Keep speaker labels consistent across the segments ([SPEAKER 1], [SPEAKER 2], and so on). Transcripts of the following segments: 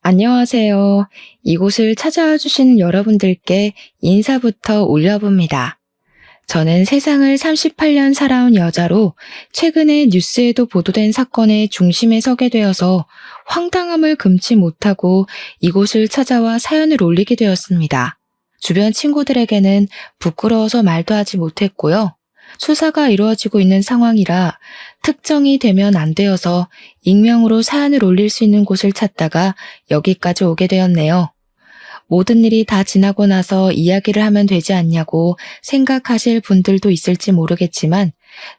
[SPEAKER 1] 안녕하세요. 이곳을 찾아와 주신 여러분들께 인사부터 올려봅니다. 저는 세상을 38년 살아온 여자로 최근에 뉴스에도 보도된 사건의 중심에 서게 되어서 황당함을 금치 못하고 이곳을 찾아와 사연을 올리게 되었습니다. 주변 친구들에게는 부끄러워서 말도 하지 못했고요. 수사가 이루어지고 있는 상황이라 특정이 되면 안 되어서 익명으로 사연을 올릴 수 있는 곳을 찾다가 여기까지 오게 되었네요. 모든 일이 다 지나고 나서 이야기를 하면 되지 않냐고 생각하실 분들도 있을지 모르겠지만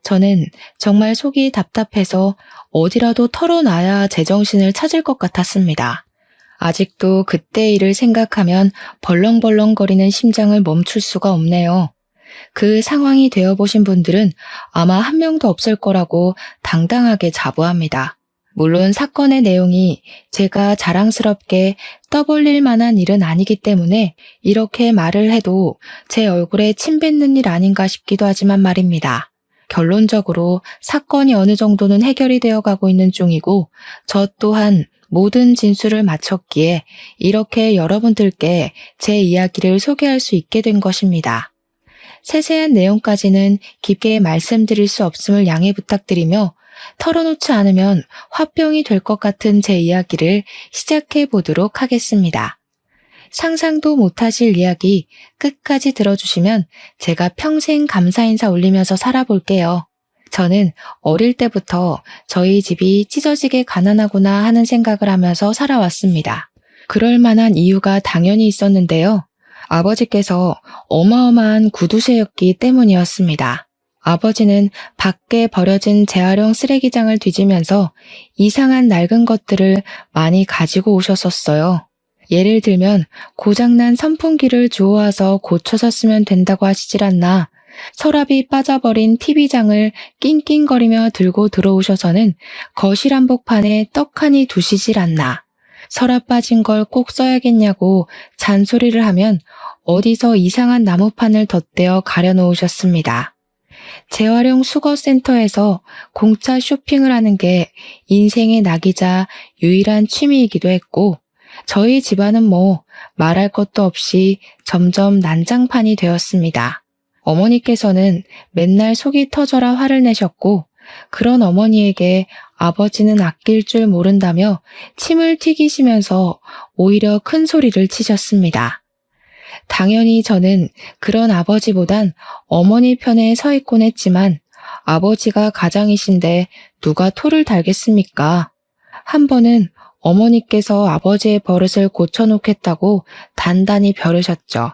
[SPEAKER 1] 저는 정말 속이 답답해서 어디라도 털어놔야 제정신을 찾을 것 같았습니다. 아직도 그때 일을 생각하면 벌렁벌렁거리는 심장을 멈출 수가 없네요. 그 상황이 되어보신 분들은 아마 한 명도 없을 거라고 당당하게 자부합니다. 물론 사건의 내용이 제가 자랑스럽게 떠벌릴 만한 일은 아니기 때문에 이렇게 말을 해도 제 얼굴에 침 뱉는 일 아닌가 싶기도 하지만 말입니다. 결론적으로 사건이 어느 정도는 해결이 되어 가고 있는 중이고 저 또한 모든 진술을 마쳤기에 이렇게 여러분들께 제 이야기를 소개할 수 있게 된 것입니다. 세세한 내용까지는 깊게 말씀드릴 수 없음을 양해 부탁드리며 털어놓지 않으면 화병이 될 것 같은 제 이야기를 시작해 보도록 하겠습니다. 상상도 못하실 이야기 끝까지 들어주시면 제가 평생 감사 인사 올리면서 살아볼게요. 저는 어릴 때부터 저희 집이 찢어지게 가난하구나 하는 생각을 하면서 살아왔습니다. 그럴 만한 이유가 당연히 있었는데요. 아버지께서 어마어마한 구두쇠였기 때문이었습니다. 아버지는 밖에 버려진 재활용 쓰레기장을 뒤지면서 이상한 낡은 것들을 많이 가지고 오셨었어요. 예를 들면 고장난 선풍기를 주워와서 고쳐서 쓰면 된다고 하시질 않나, 서랍이 빠져버린 TV장을 낑낑거리며 들고 들어오셔서는 거실 한복판에 떡하니 두시질 않나, 서랍 빠진 걸 꼭 써야겠냐고 잔소리를 하면 어디서 이상한 나무판을 덧대어 가려놓으셨습니다. 재활용 수거센터에서 공짜 쇼핑을 하는 게 인생의 낙이자 유일한 취미이기도 했고 저희 집안은 뭐 말할 것도 없이 점점 난장판이 되었습니다. 어머니께서는 맨날 속이 터져라 화를 내셨고 그런 어머니에게 아버지는 아낄 줄 모른다며 침을 튀기시면서 오히려 큰 소리를 치셨습니다. 당연히 저는 그런 아버지보단 어머니 편에 서 있곤 했지만 아버지가 가장이신데 누가 토를 달겠습니까? 한 번은 어머니께서 아버지의 버릇을 고쳐놓겠다고 단단히 벼르셨죠.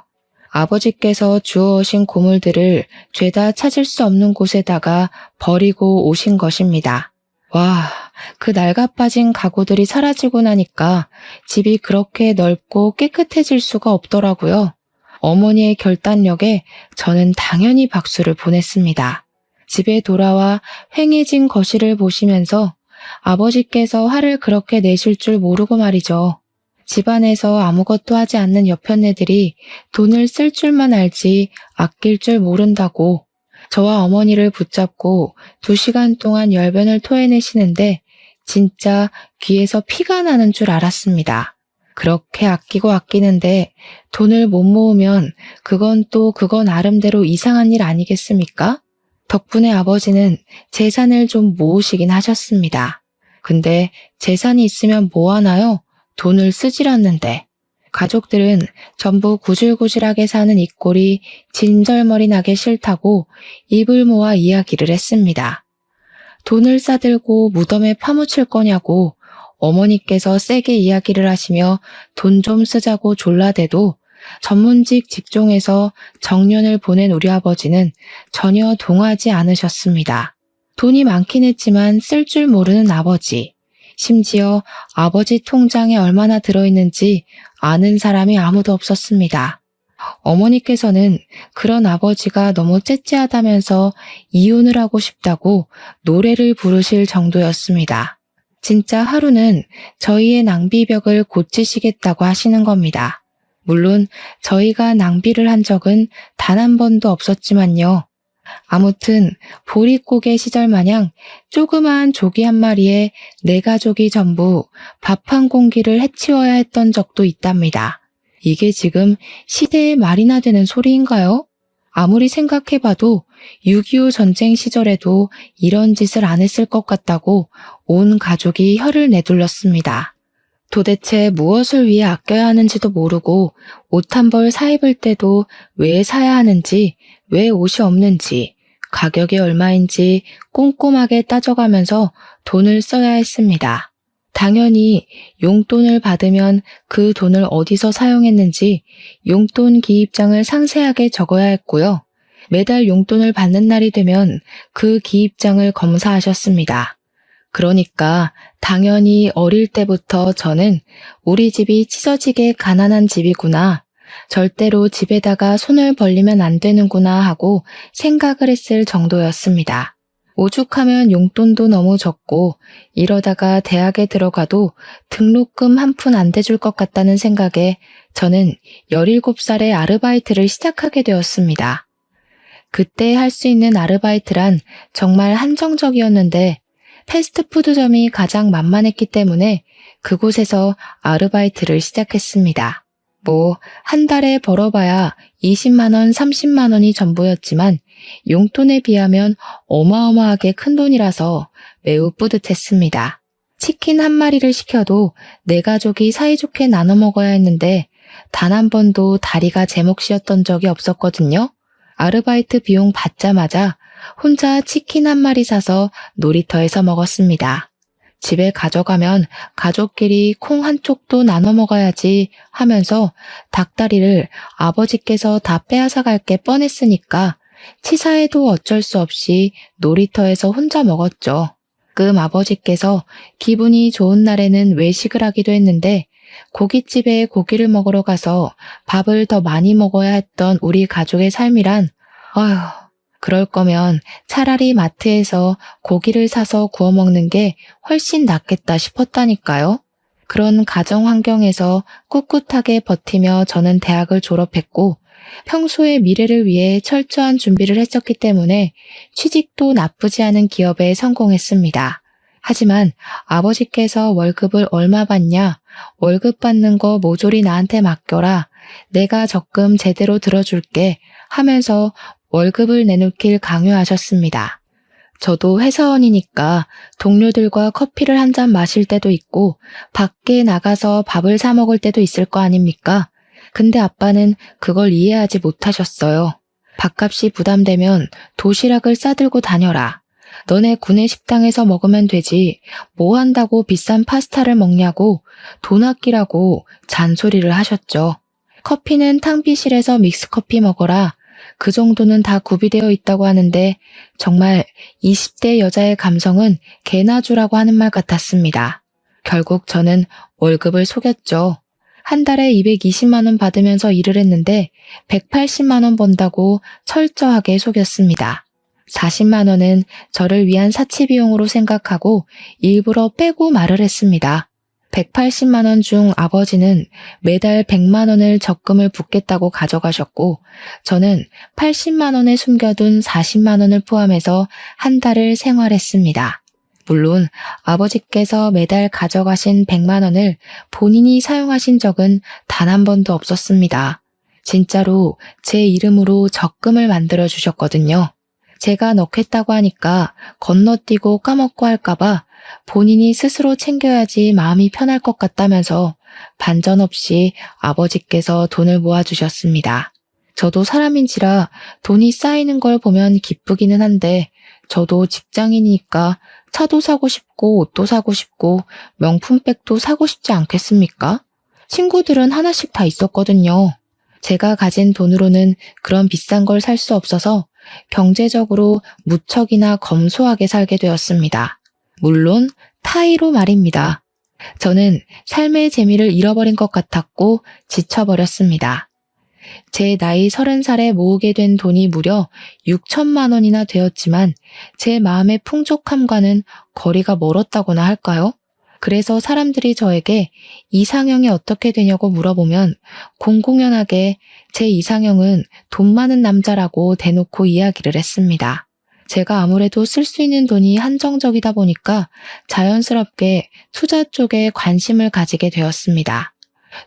[SPEAKER 1] 아버지께서 주워오신 고물들을 죄다 찾을 수 없는 곳에다가 버리고 오신 것입니다. 와, 그 낡아빠진 가구들이 사라지고 나니까 집이 그렇게 넓고 깨끗해질 수가 없더라고요. 어머니의 결단력에 저는 당연히 박수를 보냈습니다. 집에 돌아와 휑해진 거실을 보시면서 아버지께서 화를 그렇게 내실 줄 모르고 말이죠. 집안에서 아무것도 하지 않는 여편네들이 돈을 쓸 줄만 알지 아낄 줄 모른다고 저와 어머니를 붙잡고 2시간 동안 열변을 토해내시는데 진짜 귀에서 피가 나는 줄 알았습니다. 그렇게 아끼고 아끼는데 돈을 못 모으면 그건 나름대로 이상한 일 아니겠습니까? 덕분에 아버지는 재산을 좀 모으시긴 하셨습니다. 근데 재산이 있으면 뭐 하나요? 돈을 쓰질 않는데. 가족들은 전부 구질구질하게 사는 이 꼴이 진절머리 나게 싫다고 입을 모아 이야기를 했습니다. 돈을 싸들고 무덤에 파묻힐 거냐고 어머니께서 세게 이야기를 하시며 돈 좀 쓰자고 졸라대도 전문직 직종에서 정년을 보낸 우리 아버지는 전혀 동하지 않으셨습니다. 돈이 많긴 했지만 쓸 줄 모르는 아버지. 심지어 아버지 통장에 얼마나 들어있는지 아는 사람이 아무도 없었습니다. 어머니께서는 그런 아버지가 너무 째째하다면서 이혼을 하고 싶다고 노래를 부르실 정도였습니다. 진짜 하루는 저희의 낭비벽을 고치시겠다고 하시는 겁니다. 물론 저희가 낭비를 한 적은 단 한 번도 없었지만요. 아무튼 보릿고개 시절 마냥 조그만 조기 한 마리에 내 가족이 전부 밥 한 공기를 해치워야 했던 적도 있답니다. 이게 지금 시대의 말이나 되는 소리인가요? 아무리 생각해봐도 6.25 전쟁 시절에도 이런 짓을 안 했을 것 같다고 온 가족이 혀를 내둘렀습니다. 도대체 무엇을 위해 아껴야 하는지도 모르고 옷 한 벌 사 입을 때도 왜 사야 하는지, 왜 옷이 없는지, 가격이 얼마인지 꼼꼼하게 따져가면서 돈을 써야 했습니다. 당연히 용돈을 받으면 그 돈을 어디서 사용했는지 용돈 기입장을 상세하게 적어야 했고요. 매달 용돈을 받는 날이 되면 그 기입장을 검사하셨습니다. 그러니까 당연히 어릴 때부터 저는 우리 집이 찢어지게 가난한 집이구나, 절대로 집에다가 손을 벌리면 안 되는구나 하고 생각을 했을 정도였습니다. 오죽하면 용돈도 너무 적고 이러다가 대학에 들어가도 등록금 한 푼 안 대줄 것 같다는 생각에 저는 17살에 아르바이트를 시작하게 되었습니다. 그때 할 수 있는 아르바이트란 정말 한정적이었는데 패스트푸드점이 가장 만만했기 때문에 그곳에서 아르바이트를 시작했습니다. 한 달에 벌어봐야 20만 원, 30만 원이 전부였지만 용돈에 비하면 어마어마하게 큰 돈이라서 매우 뿌듯했습니다. 치킨 한 마리를 시켜도 내 가족이 사이좋게 나눠 먹어야 했는데 단 한 번도 다리가 제 몫이었던 적이 없었거든요. 아르바이트 비용 받자마자 혼자 치킨 한 마리 사서 놀이터에서 먹었습니다. 집에 가져가면 가족끼리 콩 한 쪽도 나눠 먹어야지 하면서 닭다리를 아버지께서 다 빼앗아 갈 게 뻔했으니까 치사해도 어쩔 수 없이 놀이터에서 혼자 먹었죠. 가끔 아버지께서 기분이 좋은 날에는 외식을 하기도 했는데 고깃집에 고기를 먹으러 가서 밥을 더 많이 먹어야 했던 우리 가족의 삶이란, 그럴 거면 차라리 마트에서 고기를 사서 구워 먹는 게 훨씬 낫겠다 싶었다니까요. 그런 가정 환경에서 꿋꿋하게 버티며 저는 대학을 졸업했고 평소의 미래를 위해 철저한 준비를 했었기 때문에 취직도 나쁘지 않은 기업에 성공했습니다. 하지만 아버지께서 월급을 얼마 받냐, 월급 받는 거 모조리 나한테 맡겨라, 내가 적금 제대로 들어줄게 하면서 월급을 내놓길 강요하셨습니다. 저도 회사원이니까 동료들과 커피를 한 잔 마실 때도 있고 밖에 나가서 밥을 사 먹을 때도 있을 거 아닙니까? 근데 아빠는 그걸 이해하지 못하셨어요. 밥값이 부담되면 도시락을 싸들고 다녀라. 너네 구내 식당에서 먹으면 되지 뭐 한다고 비싼 파스타를 먹냐고 돈 아끼라고 잔소리를 하셨죠. 커피는 탕비실에서 믹스커피 먹어라. 그 정도는 다 구비되어 있다고 하는데 정말 20대 여자의 감성은 개나 주라고 하는 말 같았습니다. 결국 저는 월급을 속였죠. 한 달에 220만 원 받으면서 일을 했는데 180만 원 번다고 철저하게 속였습니다. 40만 원은 저를 위한 사치비용으로 생각하고 일부러 빼고 말을 했습니다. 180만 원 중 아버지는 매달 100만 원을 적금을 붓겠다고 가져가셨고 저는 80만 원에 숨겨둔 40만 원을 포함해서 한 달을 생활했습니다. 물론 아버지께서 매달 가져가신 100만 원을 본인이 사용하신 적은 단 한 번도 없었습니다. 진짜로 제 이름으로 적금을 만들어 주셨거든요. 제가 넣겠다고 하니까 건너뛰고 까먹고 할까봐 본인이 스스로 챙겨야지 마음이 편할 것 같다면서 반전 없이 아버지께서 돈을 모아주셨습니다. 저도 사람인지라 돈이 쌓이는 걸 보면 기쁘기는 한데 저도 직장인이니까 차도 사고 싶고 옷도 사고 싶고 명품백도 사고 싶지 않겠습니까? 친구들은 하나씩 다 있었거든요. 제가 가진 돈으로는 그런 비싼 걸 살 수 없어서 경제적으로 무척이나 검소하게 살게 되었습니다. 물론 타의로 말입니다. 저는 삶의 재미를 잃어버린 것 같았고 지쳐버렸습니다. 제 나이 30살에 모으게 된 돈이 무려 6천만 원이나 되었지만 제 마음의 풍족함과는 거리가 멀었다고나 할까요? 그래서 사람들이 저에게 이상형이 어떻게 되냐고 물어보면 공공연하게 제 이상형은 돈 많은 남자라고 대놓고 이야기를 했습니다. 제가 아무래도 쓸 수 있는 돈이 한정적이다 보니까 자연스럽게 투자 쪽에 관심을 가지게 되었습니다.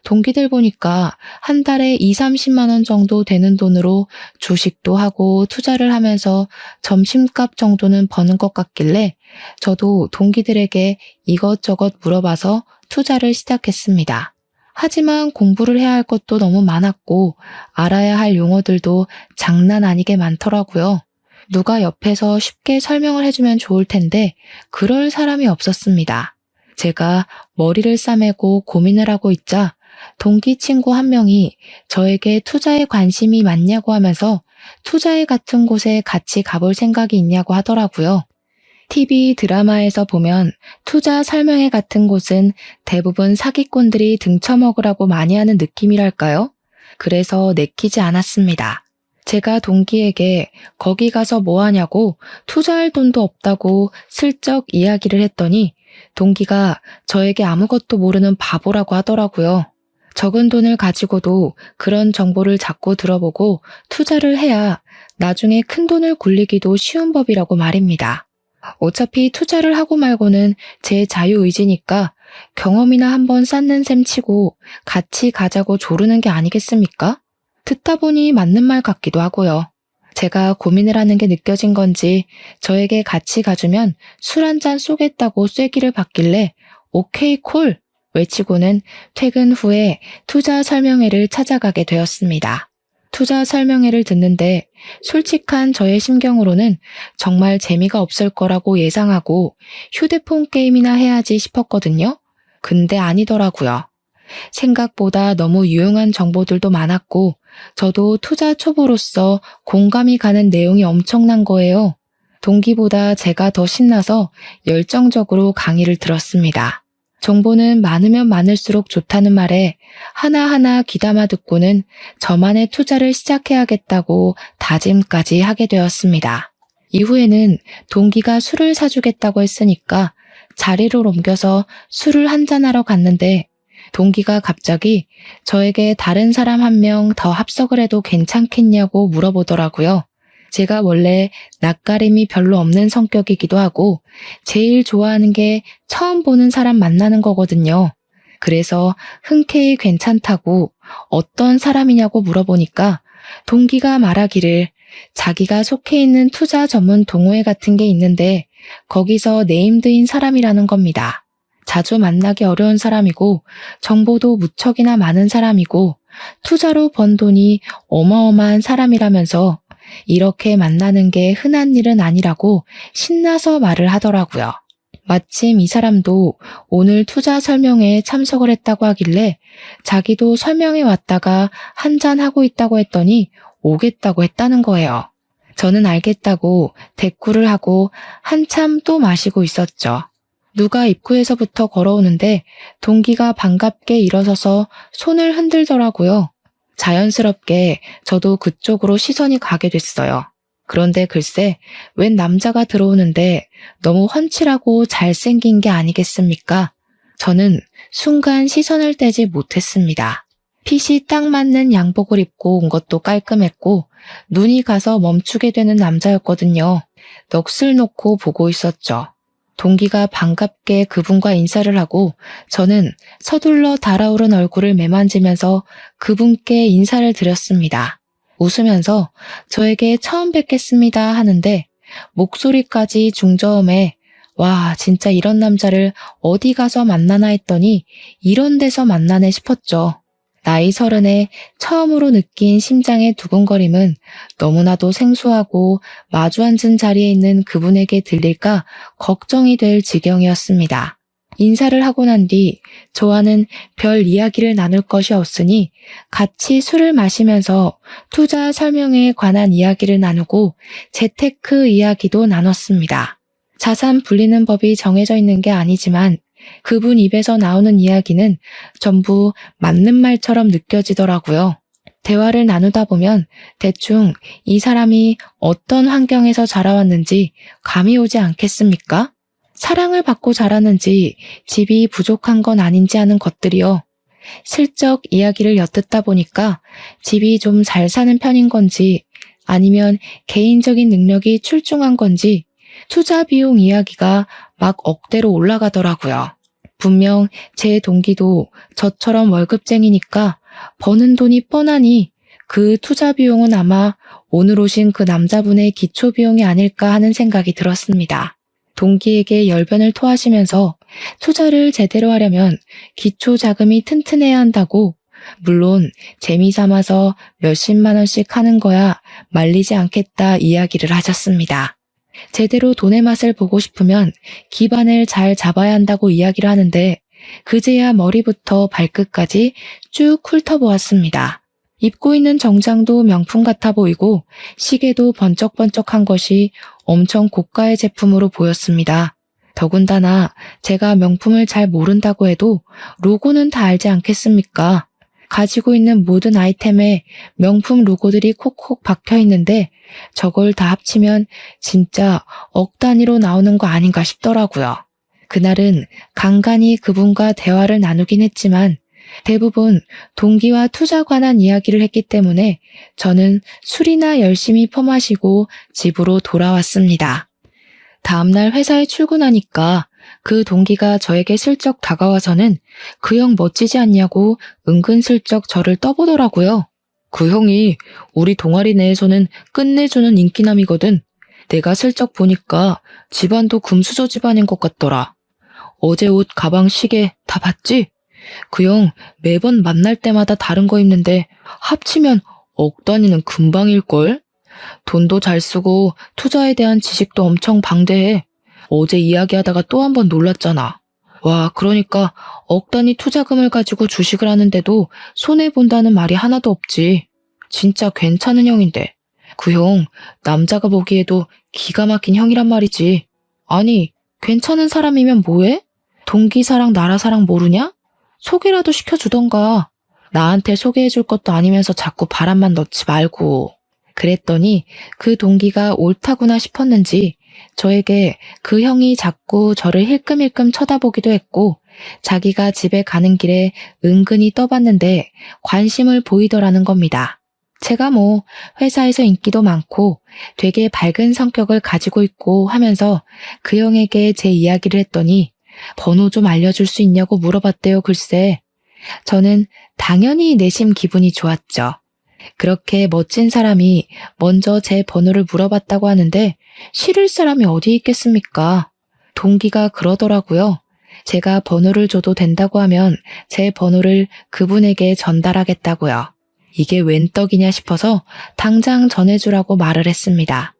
[SPEAKER 1] 동기들 보니까 한 달에 2, 30만 원 정도 되는 돈으로 주식도 하고 투자를 하면서 점심값 정도는 버는 것 같길래 저도 동기들에게 이것저것 물어봐서 투자를 시작했습니다. 하지만 공부를 해야 할 것도 너무 많았고 알아야 할 용어들도 장난 아니게 많더라고요. 누가 옆에서 쉽게 설명을 해주면 좋을 텐데 그럴 사람이 없었습니다. 제가 머리를 싸매고 고민을 하고 있자 동기 친구 한 명이 저에게 투자에 관심이 많냐고 하면서 투자회 같은 곳에 같이 가볼 생각이 있냐고 하더라고요. TV 드라마에서 보면 투자 설명회 같은 곳은 대부분 사기꾼들이 등쳐먹으라고 많이 하는 느낌이랄까요? 그래서 내키지 않았습니다. 제가 동기에게 거기 가서 뭐 하냐고 투자할 돈도 없다고 슬쩍 이야기를 했더니 동기가 저에게 아무것도 모르는 바보라고 하더라고요. 적은 돈을 가지고도 그런 정보를 자꾸 들어보고 투자를 해야 나중에 큰 돈을 굴리기도 쉬운 법이라고 말입니다. 어차피 투자를 하고 말고는 제 자유의지니까 경험이나 한번 쌓는 셈 치고 같이 가자고 조르는 게 아니겠습니까? 듣다 보니 맞는 말 같기도 하고요. 제가 고민을 하는 게 느껴진 건지 저에게 같이 가주면 술 한 잔 쏘겠다고 쐐기를 받길래 오케이 콜 외치고는 퇴근 후에 투자 설명회를 찾아가게 되었습니다. 투자 설명회를 듣는데 솔직한 저의 심경으로는 정말 재미가 없을 거라고 예상하고 휴대폰 게임이나 해야지 싶었거든요. 근데 아니더라고요. 생각보다 너무 유용한 정보들도 많았고 저도 투자 초보로서 공감이 가는 내용이 엄청난 거예요. 동기보다 제가 더 신나서 열정적으로 강의를 들었습니다. 정보는 많으면 많을수록 좋다는 말에 하나하나 귀담아 듣고는 저만의 투자를 시작해야겠다고 다짐까지 하게 되었습니다. 이후에는 동기가 술을 사주겠다고 했으니까 자리를 옮겨서 술을 한잔하러 갔는데 동기가 갑자기 저에게 다른 사람 한 명 더 합석을 해도 괜찮겠냐고 물어보더라고요. 제가 원래 낯가림이 별로 없는 성격이기도 하고 제일 좋아하는 게 처음 보는 사람 만나는 거거든요. 그래서 흔쾌히 괜찮다고 어떤 사람이냐고 물어보니까 동기가 말하기를 자기가 속해 있는 투자 전문 동호회 같은 게 있는데 거기서 네임드인 사람이라는 겁니다. 자주 만나기 어려운 사람이고 정보도 무척이나 많은 사람이고 투자로 번 돈이 어마어마한 사람이라면서 이렇게 만나는 게 흔한 일은 아니라고 신나서 말을 하더라고요. 마침 이 사람도 오늘 투자 설명회에 참석을 했다고 하길래 자기도 설명회 왔다가 한잔하고 있다고 했더니 오겠다고 했다는 거예요. 저는 알겠다고 대꾸를 하고 한참 또 마시고 있었죠. 누가 입구에서부터 걸어오는데 동기가 반갑게 일어서서 손을 흔들더라고요. 자연스럽게 저도 그쪽으로 시선이 가게 됐어요. 그런데 글쎄 웬 남자가 들어오는데 너무 훤칠하고 잘생긴 게 아니겠습니까? 저는 순간 시선을 떼지 못했습니다. 핏이 딱 맞는 양복을 입고 온 것도 깔끔했고 눈이 가서 멈추게 되는 남자였거든요. 넋을 놓고 보고 있었죠. 동기가 반갑게 그분과 인사를 하고 저는 서둘러 달아오른 얼굴을 매만지면서 그분께 인사를 드렸습니다. 웃으면서 저에게 처음 뵙겠습니다 하는데 목소리까지 중저음에 와 진짜 이런 남자를 어디 가서 만나나 했더니 이런 데서 만나네 싶었죠. 나이 30에 처음으로 느낀 심장의 두근거림은 너무나도 생소하고 마주 앉은 자리에 있는 그분에게 들릴까 걱정이 될 지경이었습니다. 인사를 하고 난 뒤 저와는 별 이야기를 나눌 것이 없으니 같이 술을 마시면서 투자 설명회에 관한 이야기를 나누고 재테크 이야기도 나눴습니다. 자산 불리는 법이 정해져 있는 게 아니지만 그분 입에서 나오는 이야기는 전부 맞는 말처럼 느껴지더라고요. 대화를 나누다 보면 대충 이 사람이 어떤 환경에서 자라왔는지 감이 오지 않겠습니까? 사랑을 받고 자라는지 집이 부족한 건 아닌지 하는 것들이요. 슬쩍 이야기를 엿듣다 보니까 집이 좀 잘 사는 편인 건지 아니면 개인적인 능력이 출중한 건지 투자 비용 이야기가 막 억대로 올라가더라고요. 분명 제 동기도 저처럼 월급쟁이니까 버는 돈이 뻔하니 그 투자 비용은 아마 오늘 오신 그 남자분의 기초 비용이 아닐까 하는 생각이 들었습니다. 동기에게 열변을 토하시면서 투자를 제대로 하려면 기초 자금이 튼튼해야 한다고, 물론 재미삼아서 몇십만 원씩 하는 거야 말리지 않겠다 이야기를 하셨습니다. 제대로 돈의 맛을 보고 싶으면 기반을 잘 잡아야 한다고 이야기를 하는데 그제야 머리부터 발끝까지 쭉 훑어보았습니다. 입고 있는 정장도 명품 같아 보이고 시계도 번쩍번쩍한 것이 엄청 고가의 제품으로 보였습니다. 더군다나 제가 명품을 잘 모른다고 해도 로고는 다 알지 않겠습니까? 가지고 있는 모든 아이템에 명품 로고들이 콕콕 박혀 있는데 저걸 다 합치면 진짜 억 단위로 나오는 거 아닌가 싶더라고요. 그날은 간간히 그분과 대화를 나누긴 했지만 대부분 동기와 투자 관한 이야기를 했기 때문에 저는 술이나 열심히 퍼마시고 집으로 돌아왔습니다. 다음날 회사에 출근하니까 그 동기가 저에게 슬쩍 다가와서는 그 형 멋지지 않냐고 은근슬쩍 저를 떠보더라고요. 그 형이 우리 동아리 내에서는 끝내주는 인기남이거든. 내가 슬쩍 보니까 집안도 금수저 집안인 것 같더라. 어제 옷, 가방, 시계 다 봤지? 그 형 매번 만날 때마다 다른 거 입는데 합치면 억 단위는 금방일걸? 돈도 잘 쓰고 투자에 대한 지식도 엄청 방대해. 어제 이야기하다가 또 한 번 놀랐잖아. 와, 그러니까 억 단위 투자금을 가지고 주식을 하는데도 손해본다는 말이 하나도 없지. 진짜 괜찮은 형인데. 그 형, 남자가 보기에도 기가 막힌 형이란 말이지. 아니, 괜찮은 사람이면 뭐해? 동기사랑 나라사랑 모르냐? 소개라도 시켜주던가. 나한테 소개해줄 것도 아니면서 자꾸 바람만 넣지 말고. 그랬더니 그 동기가 옳다구나 싶었는지 저에게 그 형이 자꾸 저를 힐끔힐끔 쳐다보기도 했고 자기가 집에 가는 길에 은근히 떠봤는데 관심을 보이더라는 겁니다. 제가 뭐 회사에서 인기도 많고 되게 밝은 성격을 가지고 있고 하면서 그 형에게 제 이야기를 했더니 번호 좀 알려줄 수 있냐고 물어봤대요. 글쎄. 저는 당연히 내심 기분이 좋았죠. 그렇게 멋진 사람이 먼저 제 번호를 물어봤다고 하는데 싫을 사람이 어디 있겠습니까? 동기가 그러더라고요. 제가 번호를 줘도 된다고 하면 제 번호를 그분에게 전달하겠다고요. 이게 웬 떡이냐 싶어서 당장 전해주라고 말을 했습니다.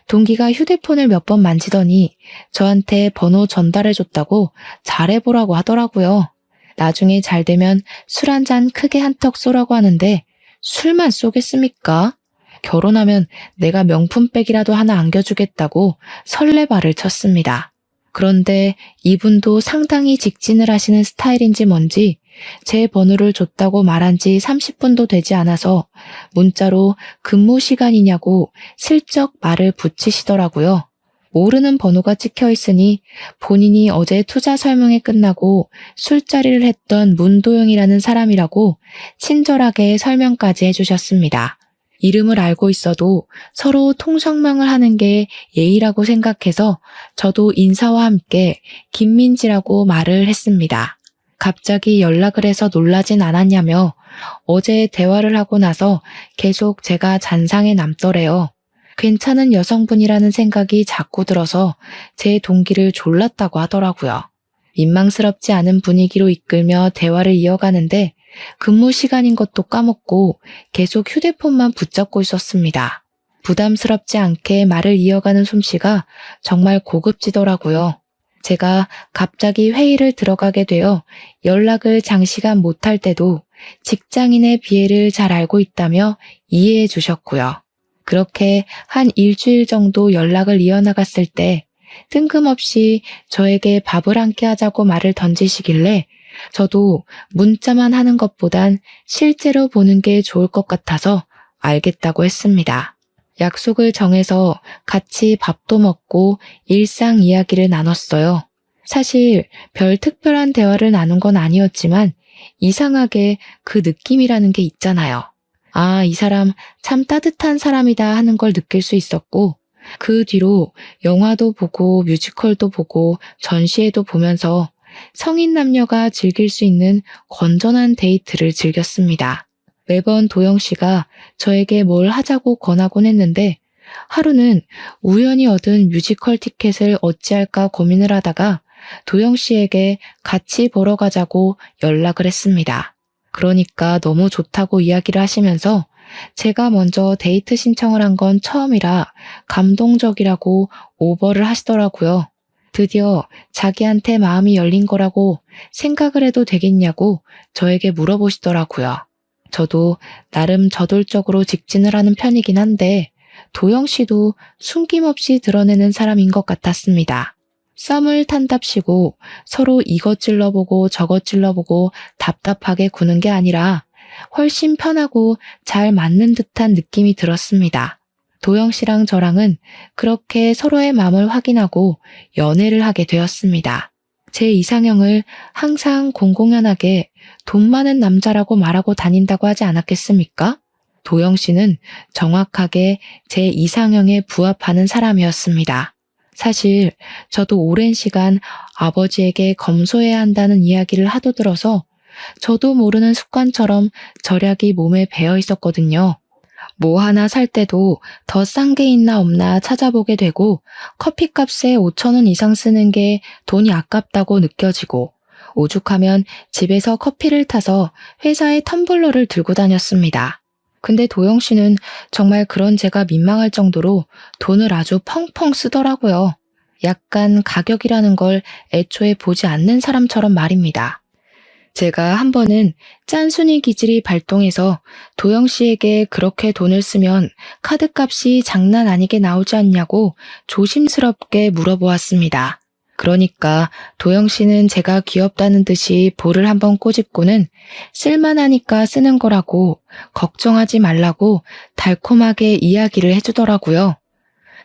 [SPEAKER 1] 동기가 휴대폰을 몇 번 만지더니 저한테 번호 전달해줬다고 잘해보라고 하더라고요. 나중에 잘 되면 술 한 잔 크게 한턱 쏘라고 하는데 술만 쏘겠습니까? 결혼하면 내가 명품백이라도 하나 안겨주겠다고 설레발을 쳤습니다. 그런데 이분도 상당히 직진을 하시는 스타일인지 뭔지 제 번호를 줬다고 말한 지 30분도 되지 않아서 문자로 근무 시간이냐고 슬쩍 말을 붙이시더라고요. 모르는 번호가 찍혀 있으니 본인이 어제 투자 설명회 끝나고 술자리를 했던 문도영이라는 사람이라고 친절하게 설명까지 해주셨습니다. 이름을 알고 있어도 서로 통성명을 하는 게 예의라고 생각해서 저도 인사와 함께 김민지라고 말을 했습니다. 갑자기 연락을 해서 놀라진 않았냐며 어제 대화를 하고 나서 계속 제가 잔상에 남더래요. 괜찮은 여성분이라는 생각이 자꾸 들어서 제 동기를 졸랐다고 하더라고요. 민망스럽지 않은 분위기로 이끌며 대화를 이어가는데 근무 시간인 것도 까먹고 계속 휴대폰만 붙잡고 있었습니다. 부담스럽지 않게 말을 이어가는 솜씨가 정말 고급지더라고요. 제가 갑자기 회의를 들어가게 되어 연락을 장시간 못할 때도 직장인의 비애를 잘 알고 있다며 이해해 주셨고요. 그렇게 한 일주일 정도 연락을 이어나갔을 때 뜬금없이 저에게 밥을 함께 하자고 말을 던지시길래 저도 문자만 하는 것보단 실제로 보는 게 좋을 것 같아서 알겠다고 했습니다. 약속을 정해서 같이 밥도 먹고 일상 이야기를 나눴어요. 사실 별 특별한 대화를 나눈 건 아니었지만 이상하게 그 느낌이라는 게 있잖아요. 아, 이 사람 참 따뜻한 사람이다 하는 걸 느낄 수 있었고, 그 뒤로 영화도 보고 뮤지컬도 보고 전시회도 보면서 성인 남녀가 즐길 수 있는 건전한 데이트를 즐겼습니다. 매번 도영 씨가 저에게 뭘 하자고 권하곤 했는데 하루는 우연히 얻은 뮤지컬 티켓을 어찌할까 고민을 하다가 도영 씨에게 같이 보러 가자고 연락을 했습니다. 그러니까 너무 좋다고 이야기를 하시면서 제가 먼저 데이트 신청을 한 건 처음이라 감동적이라고 오버를 하시더라고요. 드디어 자기한테 마음이 열린 거라고 생각을 해도 되겠냐고 저에게 물어보시더라고요. 저도 나름 저돌적으로 직진을 하는 편이긴 한데 도영 씨도 숨김없이 드러내는 사람인 것 같았습니다. 썸을 탄답시고 서로 이것 찔러보고 저것 찔러보고 답답하게 구는 게 아니라 훨씬 편하고 잘 맞는 듯한 느낌이 들었습니다. 도영 씨랑 저랑은 그렇게 서로의 마음을 확인하고 연애를 하게 되었습니다. 제 이상형을 항상 공공연하게 돈 많은 남자라고 말하고 다닌다고 하지 않았겠습니까? 도영 씨는 정확하게 제 이상형에 부합하는 사람이었습니다. 사실 저도 오랜 시간 아버지에게 검소해야 한다는 이야기를 하도 들어서 저도 모르는 습관처럼 절약이 몸에 배어 있었거든요. 뭐 하나 살 때도 더 싼 게 있나 없나 찾아보게 되고 커피값에 5,000원 이상 쓰는 게 돈이 아깝다고 느껴지고 오죽하면 집에서 커피를 타서 회사에 텀블러를 들고 다녔습니다. 근데 도영 씨는 정말 그런 제가 민망할 정도로 돈을 아주 펑펑 쓰더라고요. 약간 가격이라는 걸 애초에 보지 않는 사람처럼 말입니다. 제가 한 번은 짠순이 기질이 발동해서 도영 씨에게 그렇게 돈을 쓰면 카드값이 장난 아니게 나오지 않냐고 조심스럽게 물어보았습니다. 그러니까 도영 씨는 제가 귀엽다는 듯이 볼을 한번 꼬집고는 쓸만하니까 쓰는 거라고 걱정하지 말라고 달콤하게 이야기를 해주더라고요.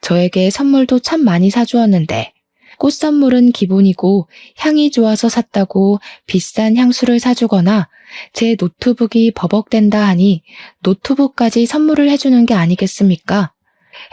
[SPEAKER 1] 저에게 선물도 참 많이 사주었는데 꽃 선물은 기본이고 향이 좋아서 샀다고 비싼 향수를 사주거나 제 노트북이 버벅댄다 하니 노트북까지 선물을 해주는 게 아니겠습니까?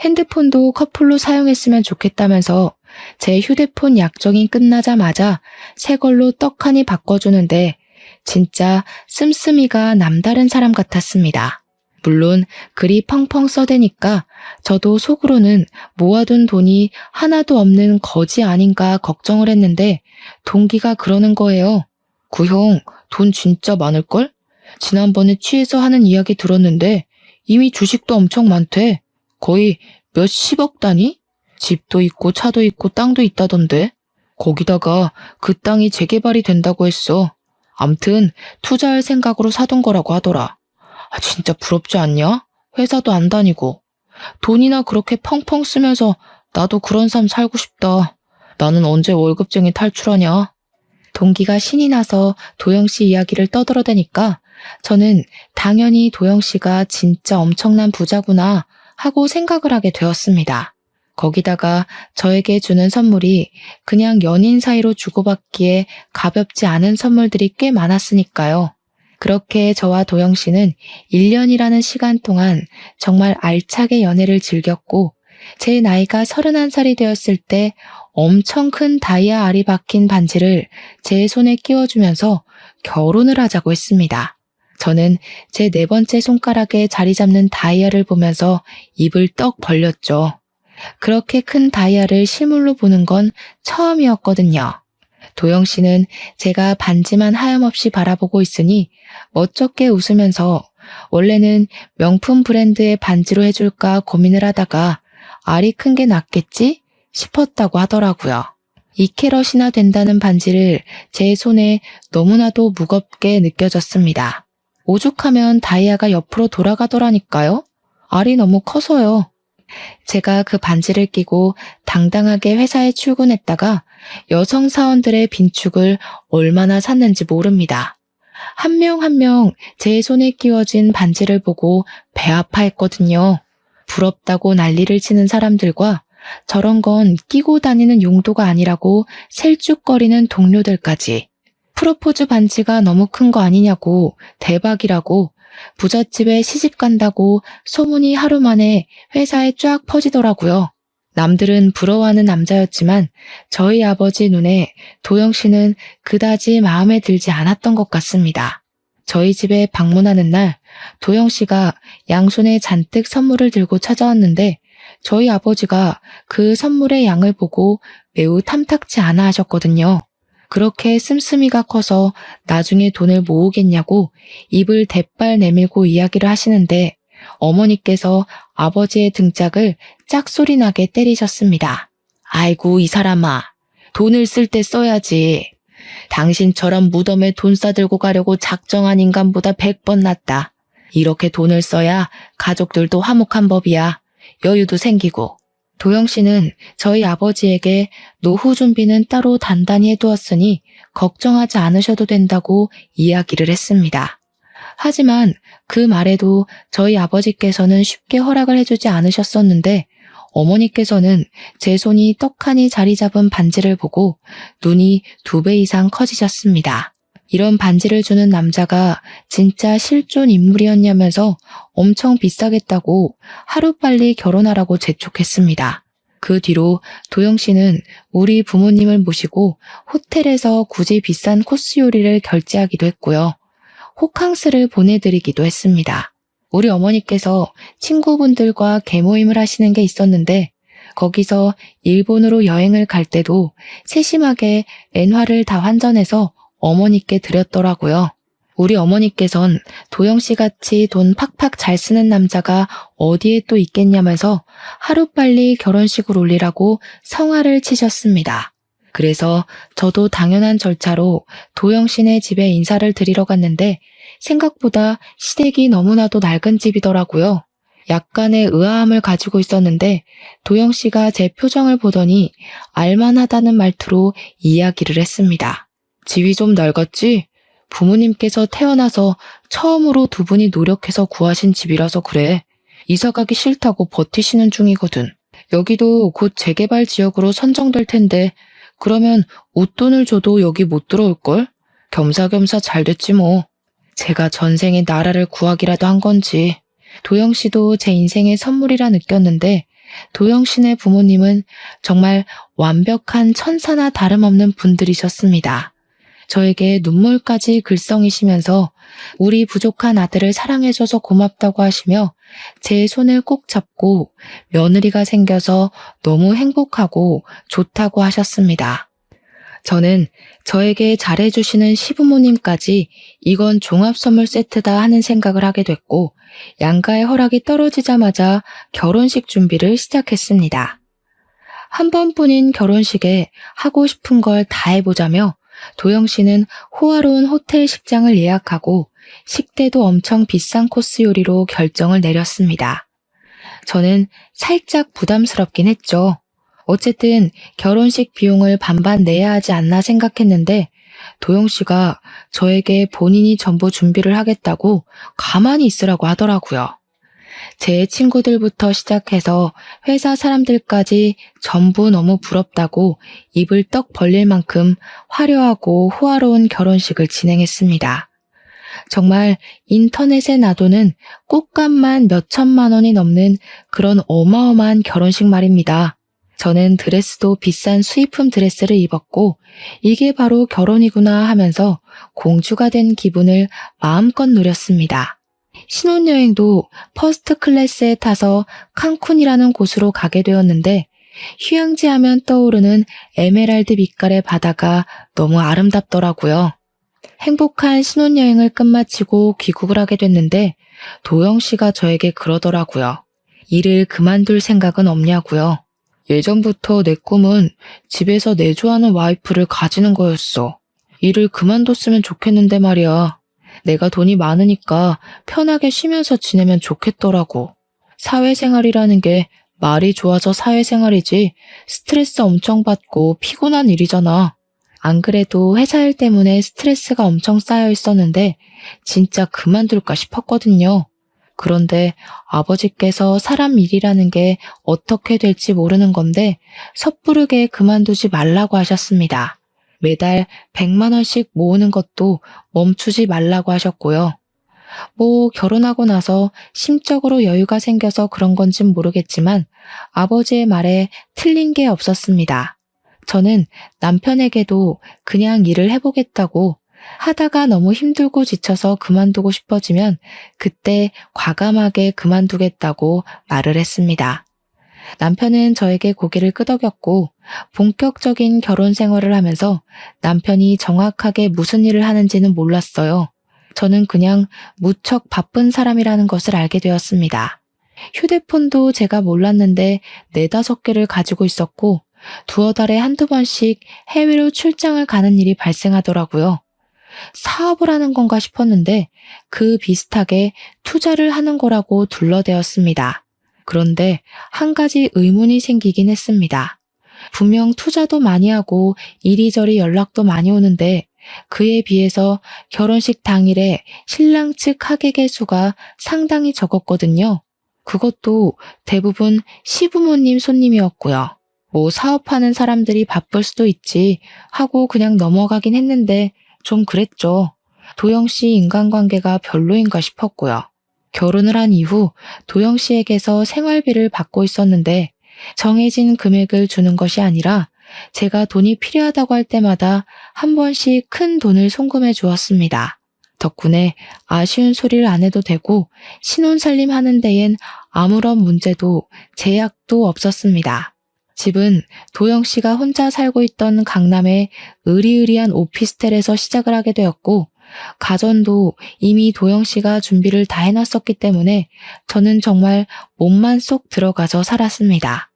[SPEAKER 1] 핸드폰도 커플로 사용했으면 좋겠다면서 제 휴대폰 약정이 끝나자마자 새 걸로 떡하니 바꿔주는데 진짜 씀씀이가 남다른 사람 같았습니다. 물론 글이 펑펑 써대니까 저도 속으로는 모아둔 돈이 하나도 없는 거지 아닌가 걱정을 했는데 동기가 그러는 거예요. 그 형, 돈 진짜 많을걸? 지난번에 취해서 하는 이야기 들었는데 이미 주식도 엄청 많대. 거의 몇십억 단위? 집도 있고 차도 있고 땅도 있다던데. 거기다가 그 땅이 재개발이 된다고 했어. 암튼 투자할 생각으로 사둔 거라고 하더라. 아, 진짜 부럽지 않냐? 회사도 안 다니고. 돈이나 그렇게 펑펑 쓰면서 나도 그런 삶 살고 싶다. 나는 언제 월급쟁이 탈출하냐? 동기가 신이 나서 도영 씨 이야기를 떠들어대니까 저는 당연히 도영 씨가 진짜 엄청난 부자구나 하고 생각을 하게 되었습니다. 거기다가 저에게 주는 선물이 그냥 연인 사이로 주고받기에 가볍지 않은 선물들이 꽤 많았으니까요. 그렇게 저와 도영 씨는 1년이라는 시간 동안 정말 알차게 연애를 즐겼고 제 나이가 31살이 되었을 때 엄청 큰 다이아 알이 박힌 반지를 제 손에 끼워주면서 결혼을 하자고 했습니다. 저는 제 네 번째 손가락에 자리 잡는 다이아를 보면서 입을 떡 벌렸죠. 그렇게 큰 다이아를 실물로 보는 건 처음이었거든요. 도영 씨는 제가 반지만 하염없이 바라보고 있으니 멋쩍게 웃으면서 원래는 명품 브랜드의 반지로 해줄까 고민을 하다가 알이 큰 게 낫겠지 싶었다고 하더라고요. 2캐럿이나 된다는 반지를 제 손에 너무나도 무겁게 느껴졌습니다. 오죽하면 다이아가 옆으로 돌아가더라니까요. 알이 너무 커서요. 제가 그 반지를 끼고 당당하게 회사에 출근했다가 여성 사원들의 빈축을 얼마나 샀는지 모릅니다. 한 명 한 명 제 손에 끼워진 반지를 보고 배 아파했거든요. 부럽다고 난리를 치는 사람들과 저런 건 끼고 다니는 용도가 아니라고 셀쭉거리는 동료들까지 프로포즈 반지가 너무 큰 거 아니냐고 대박이라고 부잣집에 시집 간다고 소문이 하루 만에 회사에 쫙 퍼지더라고요. 남들은 부러워하는 남자였지만 저희 아버지 눈에 도영 씨는 그다지 마음에 들지 않았던 것 같습니다. 저희 집에 방문하는 날 도영 씨가 양손에 잔뜩 선물을 들고 찾아왔는데 저희 아버지가 그 선물의 양을 보고 매우 탐탁지 않아 하셨거든요. 그렇게 씀씀이가 커서 나중에 돈을 모으겠냐고 입을 대빨 내밀고 이야기를 하시는데 어머니께서 아버지의 등짝을 짝소리나게 때리셨습니다. 아이고 이 사람아, 돈을 쓸 때 써야지. 당신처럼 무덤에 돈 싸들고 가려고 작정한 인간보다 100번 낫다. 이렇게 돈을 써야 가족들도 화목한 법이야. 여유도 생기고. 도영 씨는 저희 아버지에게 노후 준비는 따로 단단히 해두었으니 걱정하지 않으셔도 된다고 이야기를 했습니다. 하지만 그 말에도 저희 아버지께서는 쉽게 허락을 해주지 않으셨었는데 어머니께서는 제 손이 떡하니 자리 잡은 반지를 보고 눈이 2배 이상 커지셨습니다. 이런 반지를 주는 남자가 진짜 실존 인물이었냐면서 엄청 비싸겠다고 하루빨리 결혼하라고 재촉했습니다. 그 뒤로 도영 씨는 우리 부모님을 모시고 호텔에서 굳이 비싼 코스 요리를 결제하기도 했고요. 호캉스를 보내드리기도 했습니다. 우리 어머니께서 친구분들과 개모임을 하시는 게 있었는데 거기서 일본으로 여행을 갈 때도 세심하게 엔화를 다 환전해서 어머니께 드렸더라고요. 우리 어머니께선 도영씨같이 돈 팍팍 잘 쓰는 남자가 어디에 또 있겠냐면서 하루빨리 결혼식을 올리라고 성화를 치셨습니다. 그래서 저도 당연한 절차로 도영씨네 집에 인사를 드리러 갔는데 생각보다 시댁이 너무나도 낡은 집이더라고요. 약간의 의아함을 가지고 있었는데 도영씨가 제 표정을 보더니 알만하다는 말투로 이야기를 했습니다. 집이 좀 낡았지? 부모님께서 태어나서 처음으로 2분이 노력해서 구하신 집이라서 그래. 이사가기 싫다고 버티시는 중이거든. 여기도 곧 재개발 지역으로 선정될 텐데 그러면 웃돈을 줘도 여기 못 들어올걸? 겸사겸사 잘 됐지 뭐. 제가 전생에 나라를 구하기라도 한 건지. 도영 씨도 제 인생의 선물이라 느꼈는데 도영 씨네 부모님은 정말 완벽한 천사나 다름없는 분들이셨습니다. 저에게 눈물까지 글썽이시면서 우리 부족한 아들을 사랑해줘서 고맙다고 하시며 제 손을 꼭 잡고 며느리가 생겨서 너무 행복하고 좋다고 하셨습니다. 저는 저에게 잘해주시는 시부모님까지 이건 종합선물 세트다 하는 생각을 하게 됐고 양가의 허락이 떨어지자마자 결혼식 준비를 시작했습니다. 한 번뿐인 결혼식에 하고 싶은 걸 다 해보자며 도영 씨는 호화로운 호텔 식장을 예약하고 식대도 엄청 비싼 코스 요리로 결정을 내렸습니다. 저는 살짝 부담스럽긴 했죠. 어쨌든 결혼식 비용을 반반 내야 하지 않나 생각했는데 도영 씨가 저에게 본인이 전부 준비를 하겠다고 가만히 있으라고 하더라고요. 제 친구들부터 시작해서 회사 사람들까지 전부 너무 부럽다고 입을 떡 벌릴 만큼 화려하고 호화로운 결혼식을 진행했습니다. 정말 인터넷에 놔두는 꽃값만 몇천만 원이 넘는 그런 어마어마한 결혼식 말입니다. 저는 드레스도 비싼 수입품 드레스를 입었고 이게 바로 결혼이구나 하면서 공주가 된 기분을 마음껏 누렸습니다. 신혼여행도 퍼스트 클래스에 타서 칸쿤이라는 곳으로 가게 되었는데 휴양지 하면 떠오르는 에메랄드 빛깔의 바다가 너무 아름답더라고요. 행복한 신혼여행을 끝마치고 귀국을 하게 됐는데 도영 씨가 저에게 그러더라고요. 일을 그만둘 생각은 없냐고요. 예전부터 내 꿈은 집에서 내 좋아하는 와이프를 가지는 거였어. 일을 그만뒀으면 좋겠는데 말이야. 내가 돈이 많으니까 편하게 쉬면서 지내면 좋겠더라고. 사회생활이라는 게 말이 좋아서 사회생활이지 스트레스 엄청 받고 피곤한 일이잖아. 안 그래도 회사 일 때문에 스트레스가 엄청 쌓여 있었는데 진짜 그만둘까 싶었거든요. 그런데 아버지께서 사람 일이라는 게 어떻게 될지 모르는 건데 섣부르게 그만두지 말라고 하셨습니다. 매달 100만 원씩 모으는 것도 멈추지 말라고 하셨고요. 결혼하고 나서 심적으로 여유가 생겨서 그런 건진 모르겠지만 아버지의 말에 틀린 게 없었습니다. 저는 남편에게도 그냥 일을 해보겠다고, 하다가 너무 힘들고 지쳐서 그만두고 싶어지면 그때 과감하게 그만두겠다고 말을 했습니다. 남편은 저에게 고개를 끄덕였고 본격적인 결혼 생활을 하면서 남편이 정확하게 무슨 일을 하는지는 몰랐어요. 저는 그냥 무척 바쁜 사람이라는 것을 알게 되었습니다. 휴대폰도 제가 몰랐는데 4-5개를 가지고 있었고 두어 달에 한두 번씩 해외로 출장을 가는 일이 발생하더라고요. 사업을 하는 건가 싶었는데 그 비슷하게 투자를 하는 거라고 둘러대었습니다. 그런데 한 가지 의문이 생기긴 했습니다. 분명 투자도 많이 하고 이리저리 연락도 많이 오는데 그에 비해서 결혼식 당일에 신랑 측 하객의 수가 상당히 적었거든요. 그것도 대부분 시부모님 손님이었고요. 사업하는 사람들이 바쁠 수도 있지 하고 그냥 넘어가긴 했는데 좀 그랬죠. 도영 씨 인간관계가 별로인가 싶었고요. 결혼을 한 이후 도영 씨에게서 생활비를 받고 있었는데 정해진 금액을 주는 것이 아니라 제가 돈이 필요하다고 할 때마다 한 번씩 큰 돈을 송금해 주었습니다. 덕분에 아쉬운 소리를 안 해도 되고 신혼살림 하는 데엔 아무런 문제도 제약도 없었습니다. 집은 도영 씨가 혼자 살고 있던 강남의 으리으리한 오피스텔에서 시작을 하게 되었고 가전도 이미 도영 씨가 준비를 다 해놨었기 때문에 저는 정말 몸만 쏙 들어가서 살았습니다.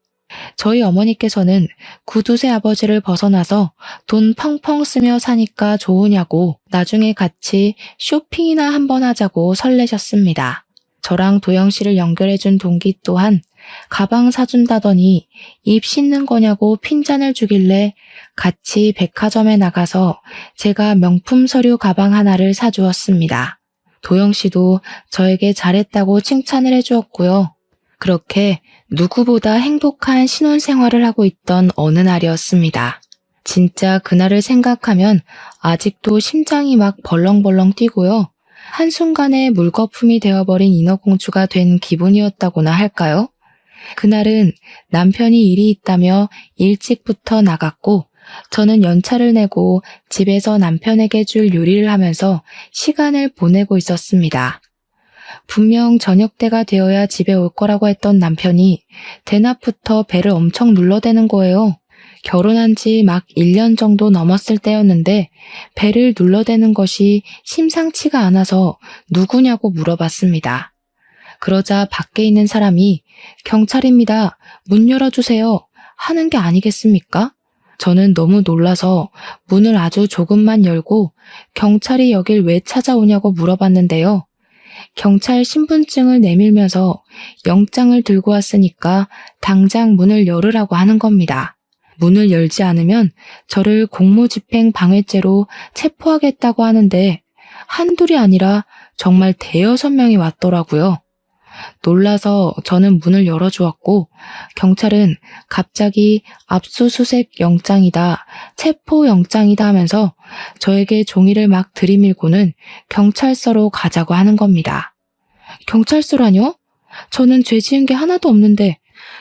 [SPEAKER 1] 저희 어머니께서는 구두쇠 아버지를 벗어나서 돈 펑펑 쓰며 사니까 좋으냐고 나중에 같이 쇼핑이나 한번 하자고 설레셨습니다. 저랑 도영 씨를 연결해준 동기 또한 가방 사준다더니 입 씻는 거냐고 핀잔을 주길래 같이 백화점에 나가서 제가 명품 서류 가방 하나를 사주었습니다. 도영 씨도 저에게 잘했다고 칭찬을 해주었고요. 그렇게 누구보다 행복한 신혼생활을 하고 있던 어느 날이었습니다. 진짜 그날을 생각하면 아직도 심장이 막 벌렁벌렁 뛰고요. 한순간에 물거품이 되어버린 인어공주가 된 기분이었다고나 할까요? 그날은 남편이 일이 있다며 일찍부터 나갔고 저는 연차를 내고 집에서 남편에게 줄 요리를 하면서 시간을 보내고 있었습니다. 분명 저녁 때가 되어야 집에 올 거라고 했던 남편이 대낮부터 배를 엄청 눌러대는 거예요. 결혼한 지 막 1년 정도 넘었을 때였는데 배를 눌러대는 것이 심상치가 않아서 누구냐고 물어봤습니다. 그러자 밖에 있는 사람이 경찰입니다. 문 열어주세요. 하는 게 아니겠습니까? 저는 너무 놀라서 문을 아주 조금만 열고 경찰이 여길 왜 찾아오냐고 물어봤는데요. 경찰 신분증을 내밀면서 영장을 들고 왔으니까 당장 문을 열으라고 하는 겁니다. 문을 열지 않으면 저를 공무집행 방해죄로 체포하겠다고 하는데 한둘이 아니라 정말 대여섯 명이 왔더라고요. 놀라서 저는 문을 열어주었고 경찰은 갑자기 압수수색 영장이다, 체포 영장이다 하면서 저에게 종이를 막 들이밀고는 경찰서로 가자고 하는 겁니다. 경찰서라뇨? 저는 죄 지은 게 하나도 없는데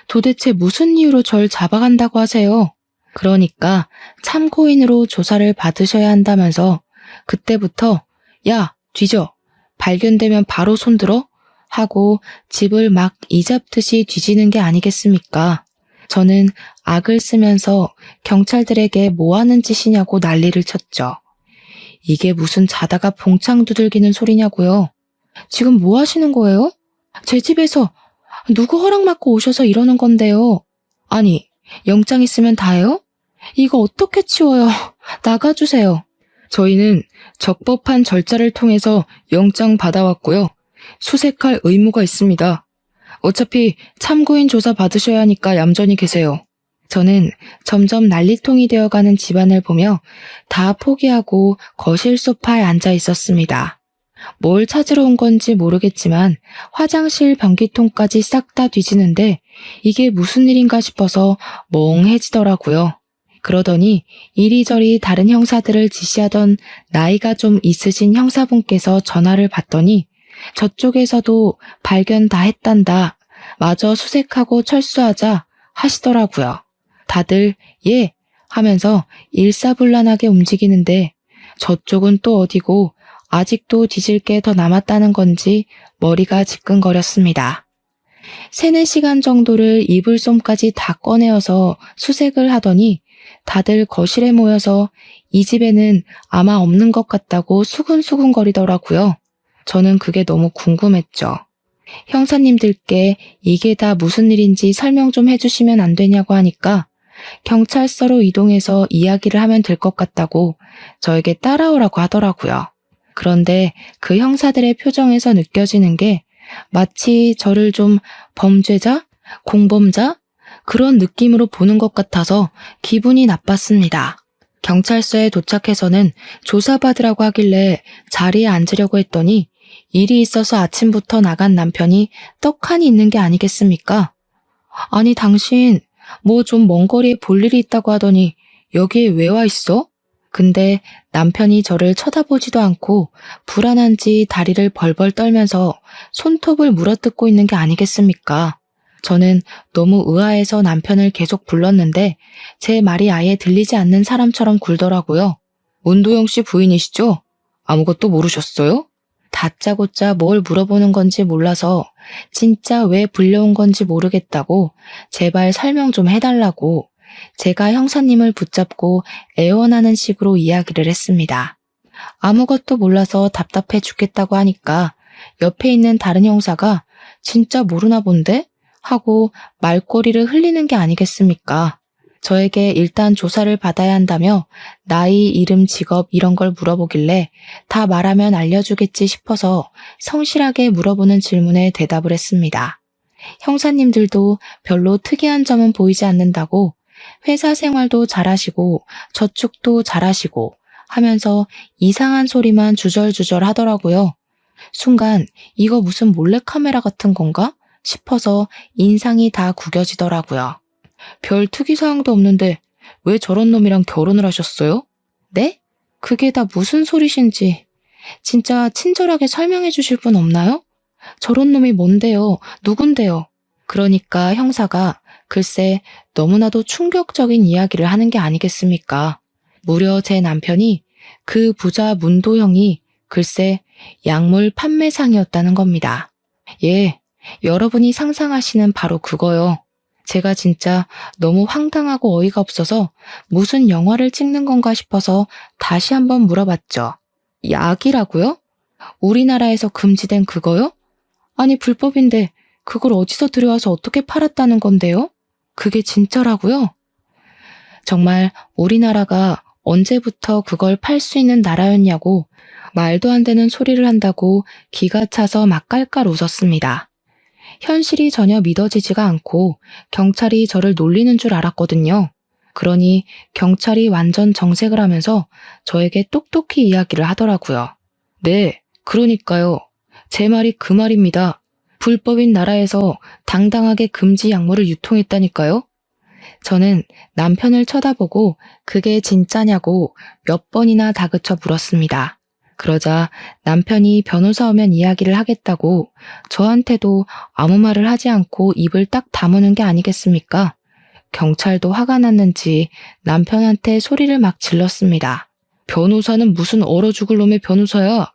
[SPEAKER 1] 도대체 무슨 이유로 절 잡아간다고 하세요? 그러니까 참고인으로 조사를 받으셔야 한다면서 그때부터 야, 뒤져. 발견되면 바로 손들어? 하고 집을 막 이잡듯이 뒤지는 게 아니겠습니까? 저는 악을 쓰면서 경찰들에게 뭐 하는 짓이냐고 난리를 쳤죠. 이게 무슨 자다가 봉창 두들기는 소리냐고요. 지금 뭐 하시는 거예요? 제 집에서 누구 허락 받고 오셔서 이러는 건데요. 아니, 영장 있으면 다예요? 이거 어떻게 치워요? 나가주세요. 저희는 적법한 절차를 통해서 영장 받아왔고요. 수색할 의무가 있습니다. 어차피 참고인 조사 받으셔야 하니까 얌전히 계세요. 저는 점점 난리통이 되어가는 집안을 보며 다 포기하고 거실 소파에 앉아 있었습니다. 뭘 찾으러 온 건지 모르겠지만 화장실 변기통까지 싹 다 뒤지는데 이게 무슨 일인가 싶어서 멍해지더라고요. 그러더니 이리저리 다른 형사들을 지시하던 나이가 좀 있으신 형사분께서 전화를 받더니 저쪽에서도 발견 다 했단다. 마저 수색하고 철수하자 하시더라고요. 다들 예 하면서 일사불란하게 움직이는데 저쪽은 또 어디고 아직도 뒤질 게 더 남았다는 건지 머리가 지끈거렸습니다. 3-4시간 정도를 이불솜까지 다 꺼내어서 수색을 하더니 다들 거실에 모여서 이 집에는 아마 없는 것 같다고 수근수근거리더라고요. 저는 그게 너무 궁금했죠. 형사님들께 이게 다 무슨 일인지 설명 좀 해주시면 안 되냐고 하니까 경찰서로 이동해서 이야기를 하면 될 것 같다고 저에게 따라오라고 하더라고요. 그런데 그 형사들의 표정에서 느껴지는 게 마치 저를 좀 범죄자? 공범자? 그런 느낌으로 보는 것 같아서 기분이 나빴습니다. 경찰서에 도착해서는 조사받으라고 하길래 자리에 앉으려고 했더니 일이 있어서 아침부터 나간 남편이 떡하니 있는 게 아니겠습니까? 아니 당신 뭐 좀 먼 거리에 볼 일이 있다고 하더니 여기에 왜 와 있어? 근데 남편이 저를 쳐다보지도 않고 불안한지 다리를 벌벌 떨면서 손톱을 물어뜯고 있는 게 아니겠습니까? 저는 너무 의아해서 남편을 계속 불렀는데 제 말이 아예 들리지 않는 사람처럼 굴더라고요. 문도영 씨 부인이시죠? 아무것도 모르셨어요? 다짜고짜 뭘 물어보는 건지 몰라서 진짜 왜 불려온 건지 모르겠다고 제발 설명 좀 해달라고 제가 형사님을 붙잡고 애원하는 식으로 이야기를 했습니다. 아무것도 몰라서 답답해 죽겠다고 하니까 옆에 있는 다른 형사가 진짜 모르나 본데? 하고 말꼬리를 흘리는 게 아니겠습니까? 저에게 일단 조사를 받아야 한다며 나이, 이름, 직업 이런 걸 물어보길래 다 말하면 알려주겠지 싶어서 성실하게 물어보는 질문에 대답을 했습니다. 형사님들도 별로 특이한 점은 보이지 않는다고 회사 생활도 잘하시고 저축도 잘하시고 하면서 이상한 소리만 주절주절 하더라고요. 순간 이거 무슨 몰래카메라 같은 건가 싶어서 인상이 다 구겨지더라고요. 별 특이사항도 없는데 왜 저런 놈이랑 결혼을 하셨어요? 네? 그게 다 무슨 소리신지 진짜 친절하게 설명해 주실 분 없나요? 저런 놈이 뭔데요? 누군데요? 그러니까 형사가 글쎄 너무나도 충격적인 이야기를 하는 게 아니겠습니까? 무려 제 남편이 그 부자 문도형이 글쎄 약물 판매상이었다는 겁니다. 예, 여러분이 상상하시는 바로 그거요. 제가 진짜 너무 황당하고 어이가 없어서 무슨 영화를 찍는 건가 싶어서 다시 한번 물어봤죠. 약이라고요? 우리나라에서 금지된 그거요? 아니 불법인데 그걸 어디서 들여와서 어떻게 팔았다는 건데요? 그게 진짜라고요? 정말 우리나라가 언제부터 그걸 팔 수 있는 나라였냐고 말도 안 되는 소리를 한다고 기가 차서 막 깔깔 웃었습니다. 현실이 전혀 믿어지지가 않고 경찰이 저를 놀리는 줄 알았거든요. 그러니 경찰이 완전 정색을 하면서 저에게 똑똑히 이야기를 하더라고요. 네, 그러니까요. 제 말이 그 말입니다. 불법인 나라에서 당당하게 금지 약물을 유통했다니까요. 저는 남편을 쳐다보고 그게 진짜냐고 몇 번이나 다그쳐 물었습니다. 그러자 남편이 변호사 오면 이야기를 하겠다고 저한테도 아무 말을 하지 않고 입을 딱 다무는 게 아니겠습니까? 경찰도 화가 났는지 남편한테 소리를 막 질렀습니다. 변호사는 무슨 얼어 죽을 놈의 변호사야?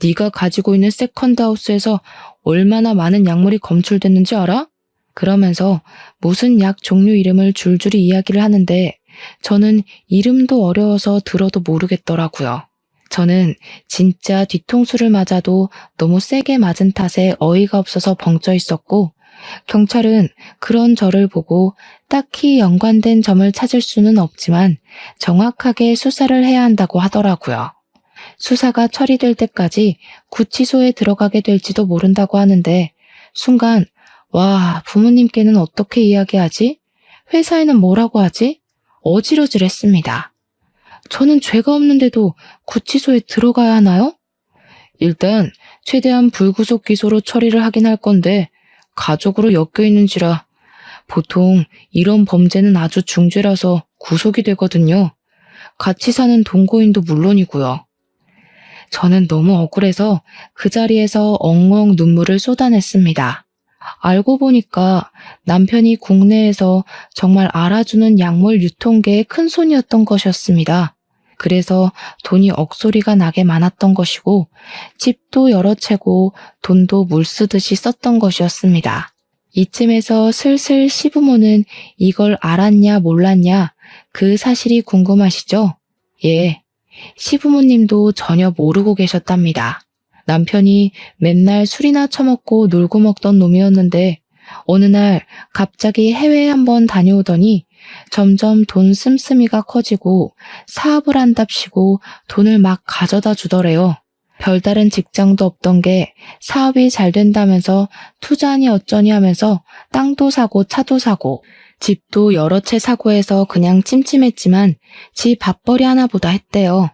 [SPEAKER 1] 네가 가지고 있는 세컨드하우스에서 얼마나 많은 약물이 검출됐는지 알아? 그러면서 무슨 약 종류 이름을 줄줄이 이야기를 하는데 저는 이름도 어려워서 들어도 모르겠더라고요. 저는 진짜 뒤통수를 맞아도 너무 세게 맞은 탓에 어이가 없어서 벙쪄 있었고 경찰은 그런 저를 보고 딱히 연관된 점을 찾을 수는 없지만 정확하게 수사를 해야 한다고 하더라고요. 수사가 처리될 때까지 구치소에 들어가게 될지도 모른다고 하는데 순간 와, 부모님께는 어떻게 이야기하지? 회사에는 뭐라고 하지? 어지러질했습니다. 저는 죄가 없는데도 구치소에 들어가야 하나요? 일단 최대한 불구속 기소로 처리를 하긴 할 건데 가족으로 엮여 있는지라 보통 이런 범죄는 아주 중죄라서 구속이 되거든요. 같이 사는 동거인도 물론이고요. 저는 너무 억울해서 그 자리에서 엉엉 눈물을 쏟아냈습니다. 알고 보니까 남편이 국내에서 정말 알아주는 약물 유통계의 큰손이었던 것이었습니다. 그래서 돈이 억소리가 나게 많았던 것이고 집도 여러 채고 돈도 물 쓰듯이 썼던 것이었습니다. 이쯤에서 슬슬 시부모는 이걸 알았냐 몰랐냐 그 사실이 궁금하시죠? 예, 시부모님도 전혀 모르고 계셨답니다. 남편이 맨날 술이나 처먹고 놀고 먹던 놈이었는데 어느 날 갑자기 해외에 한번 다녀오더니 점점 돈 씀씀이가 커지고 사업을 한답시고 돈을 막 가져다 주더래요. 별다른 직장도 없던 게 사업이 잘 된다면서 투자하니 어쩌니 하면서 땅도 사고 차도 사고 집도 여러 채 사고 해서 그냥 찜찜했지만 지 밥벌이 하나보다 했대요.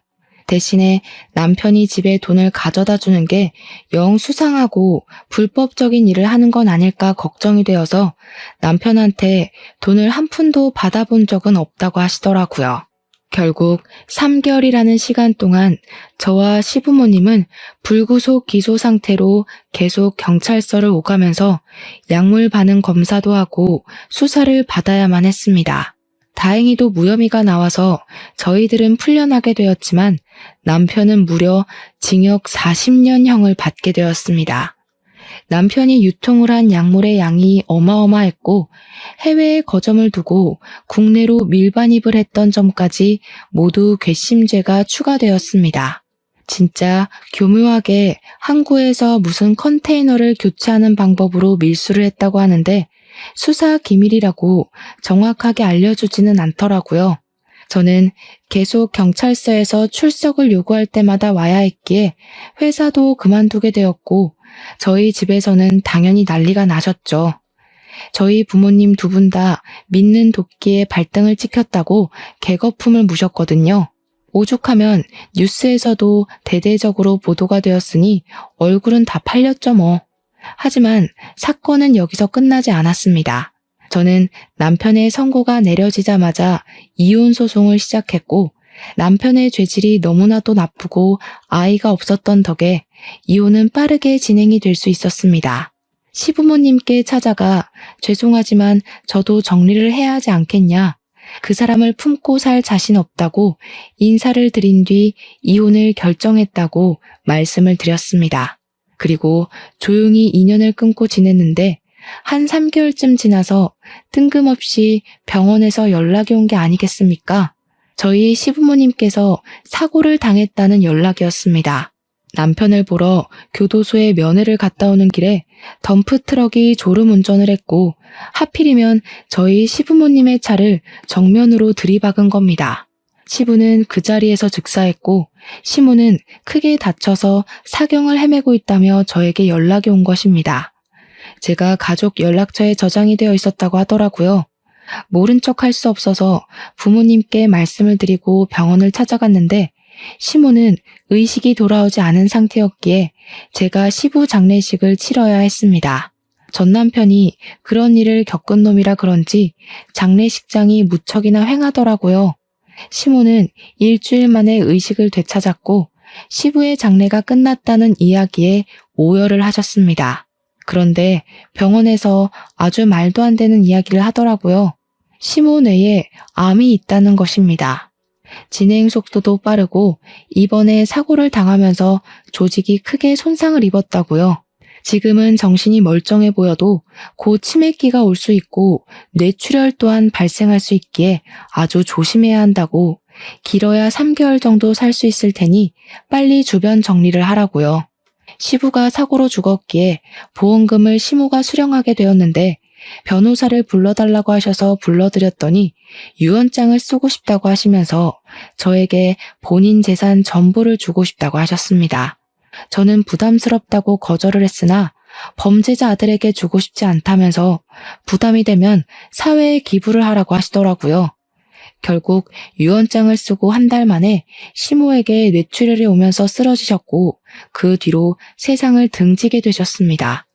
[SPEAKER 1] 대신에 남편이 집에 돈을 가져다 주는 게 영 수상하고 불법적인 일을 하는 건 아닐까 걱정이 되어서 남편한테 돈을 한 푼도 받아본 적은 없다고 하시더라고요. 결국 3개월이라는 시간 동안 저와 시부모님은 불구속 기소 상태로 계속 경찰서를 오가면서 약물 반응 검사도 하고 수사를 받아야만 했습니다. 다행히도 무혐의가 나와서 저희들은 풀려나게 되었지만 남편은 무려 징역 40년형을 받게 되었습니다. 남편이 유통을 한 약물의 양이 어마어마했고 해외에 거점을 두고 국내로 밀반입을 했던 점까지 모두 괘씸죄가 추가되었습니다. 진짜 교묘하게 항구에서 무슨 컨테이너를 교체하는 방법으로 밀수를 했다고 하는데 수사 기밀이라고 정확하게 알려주지는 않더라고요. 저는 계속 경찰서에서 출석을 요구할 때마다 와야 했기에 회사도 그만두게 되었고 저희 집에서는 당연히 난리가 나셨죠. 저희 부모님 두 분 다 믿는 도끼에 발등을 찍혔다고 개거품을 무셨거든요. 오죽하면 뉴스에서도 대대적으로 보도가 되었으니 얼굴은 다 팔렸죠 뭐. 하지만 사건은 여기서 끝나지 않았습니다. 저는 남편의 선고가 내려지자마자 이혼 소송을 시작했고 남편의 죄질이 너무나도 나쁘고 아이가 없었던 덕에 이혼은 빠르게 진행이 될 수 있었습니다. 시부모님께 찾아가 죄송하지만 저도 정리를 해야 하지 않겠냐. 그 사람을 품고 살 자신 없다고 인사를 드린 뒤 이혼을 결정했다고 말씀을 드렸습니다. 그리고 조용히 인연을 끊고 지냈는데 한 3개월쯤 지나서 뜬금없이 병원에서 연락이 온 게 아니겠습니까? 저희 시부모님께서 사고를 당했다는 연락이었습니다. 남편을 보러 교도소에 면회를 갔다 오는 길에 덤프트럭이 졸음운전을 했고 하필이면 저희 시부모님의 차를 정면으로 들이박은 겁니다. 시부는 그 자리에서 즉사했고 시모는 크게 다쳐서 사경을 헤매고 있다며 저에게 연락이 온 것입니다. 제가 가족 연락처에 저장이 되어 있었다고 하더라고요. 모른 척 할 수 없어서 부모님께 말씀을 드리고 병원을 찾아갔는데 시모는 의식이 돌아오지 않은 상태였기에 제가 시부 장례식을 치러야 했습니다. 전 남편이 그런 일을 겪은 놈이라 그런지 장례식장이 무척이나 휑하더라고요. 시모는 일주일 만에 의식을 되찾았고 시부의 장례가 끝났다는 이야기에 오열을 하셨습니다. 그런데 병원에서 아주 말도 안 되는 이야기를 하더라고요. 시모 뇌에 암이 있다는 것입니다. 진행 속도도 빠르고 이번에 사고를 당하면서 조직이 크게 손상을 입었다고요. 지금은 정신이 멀쩡해 보여도 곧 치매기가 올 수 있고 뇌출혈 또한 발생할 수 있기에 아주 조심해야 한다고 길어야 3개월 정도 살 수 있을 테니 빨리 주변 정리를 하라고요. 시부가 사고로 죽었기에 보험금을 시모가 수령하게 되었는데 변호사를 불러달라고 하셔서 불러드렸더니 유언장을 쓰고 싶다고 하시면서 저에게 본인 재산 전부를 주고 싶다고 하셨습니다. 저는 부담스럽다고 거절을 했으나 범죄자 아들에게 주고 싶지 않다면서 부담이 되면 사회에 기부를 하라고 하시더라고요. 결국 유언장을 쓰고 한 달 만에 시모에게 뇌출혈이 오면서 쓰러지셨고 그 뒤로 세상을 등지게 되셨습니다.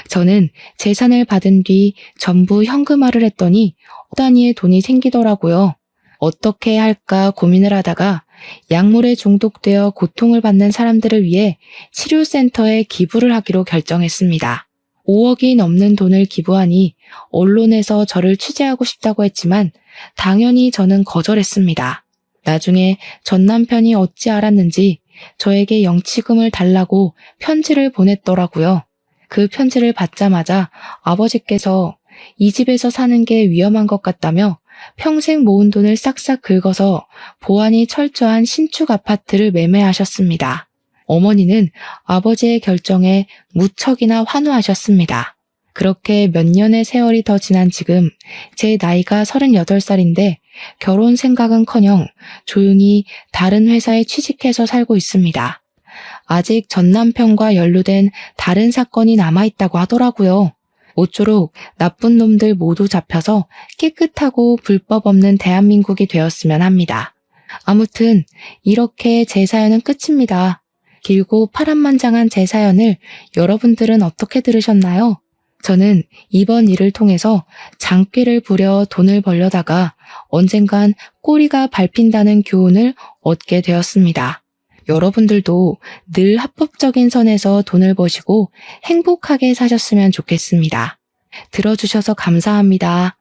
[SPEAKER 1] 저는 재산을 받은 뒤 전부 현금화를 했더니 단위의 돈이 생기더라고요. 어떻게 할까 고민을 하다가 약물에 중독되어 고통을 받는 사람들을 위해 치료센터에 기부를 하기로 결정했습니다. 5억이 넘는 돈을 기부하니 언론에서 저를 취재하고 싶다고 했지만 당연히 저는 거절했습니다. 나중에 전 남편이 어찌 알았는지 저에게 영치금을 달라고 편지를 보냈더라고요. 그 편지를 받자마자 아버지께서 이 집에서 사는 게 위험한 것 같다며 평생 모은 돈을 싹싹 긁어서 보안이 철저한 신축 아파트를 매매하셨습니다. 어머니는 아버지의 결정에 무척이나 환호하셨습니다. 그렇게 몇 년의 세월이 더 지난 지금 제 나이가 38살인데 결혼 생각은커녕 조용히 다른 회사에 취직해서 살고 있습니다. 아직 전 남편과 연루된 다른 사건이 남아있다고 하더라고요. 모쪼록 나쁜 놈들 모두 잡혀서 깨끗하고 불법 없는 대한민국이 되었으면 합니다. 아무튼 이렇게 제 사연은 끝입니다. 길고 파란만장한 제 사연을 여러분들은 어떻게 들으셨나요? 저는 이번 일을 통해서 장꾀를 부려 돈을 벌려다가 언젠간 꼬리가 밟힌다는 교훈을 얻게 되었습니다. 여러분들도 늘 합법적인 선에서 돈을 버시고 행복하게 사셨으면 좋겠습니다. 들어주셔서 감사합니다.